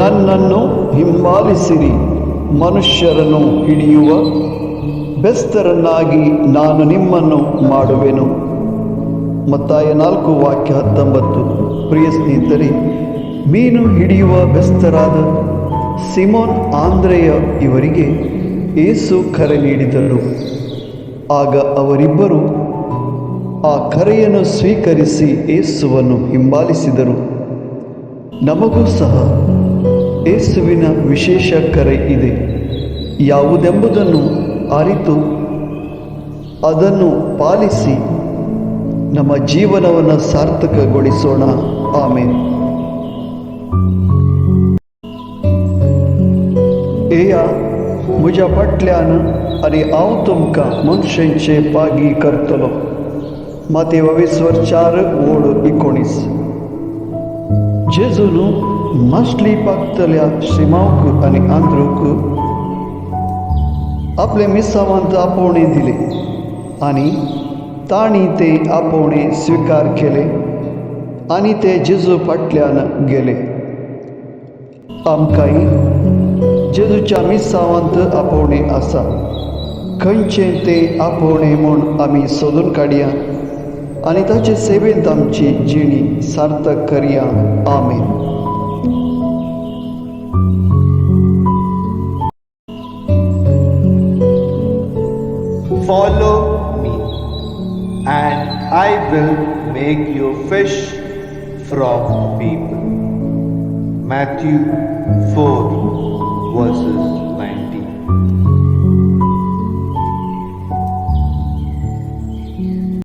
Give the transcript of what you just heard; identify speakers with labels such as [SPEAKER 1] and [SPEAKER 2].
[SPEAKER 1] ನನ್ನನ್ನು ಹಿಂಬಾಲಿಸಿರಿ. ಮನುಷ್ಯರನ್ನು ಹಿಡಿಯುವ ಬೆಸ್ತರನ್ನಾಗಿ ನಾನು ನಿಮ್ಮನ್ನು ಮಾಡುವೆನು. ಮತ್ತಾಯ 4:19. ಪ್ರಿಯ ಸ್ನೇಹಿತರೆ, ಮೀನು ಹಿಡಿಯುವ ಬೆಸ್ತರಾದ ಸಿಮೋನ್ ಆಂದ್ರೆಯ ಇವರಿಗೆ ಯೇಸು ಕರೆ ನೀಡಿದರು. ಆಗ ಅವರಿಬ್ಬರು ಆ ಕರೆಯನ್ನು ಸ್ವೀಕರಿಸಿ ಯೇಸುವನ್ನು ಹಿಂಬಾಲಿಸಿದರು. ನಮಗೂ ಸಹ ಯೇಸುವಿನ ವಿಶೇಷ ಕರೆ ಇದೆ. ಯಾವುದೆಂಬುದನ್ನು ಅರಿತು ಅದನ್ನು ಪಾಲಿಸಿ ನಮ್ಮ ಜೀವನವನ್ನು ಸಾರ್ಥಕಗೊಳಿಸೋಣ. ಆಮೇನ್. एया म्हज्या फाटल्यान आनी हांव तुमकां मनशांचे पागी करतलो. मातेय 24:4-19. जेजून मासली पागतल्या श्रीमांक आनी आंद्रूक आपले मिसावांत आपोवणे दिले आनी तांणी ते आपोवणे स्वीकार केले आनी ते जेजू फाटल्यान गेले. आमकांय जेजूच्या मिसावांत आपोवणे आसा. खंयचें ते आपोवणे म्हूण आमी सोदून काडया आनी ताचे सेवेंत आमची जिणी सार्थक करया. आमेन.
[SPEAKER 2] Follow me, and I will make you fish from people. Matthew 4 verses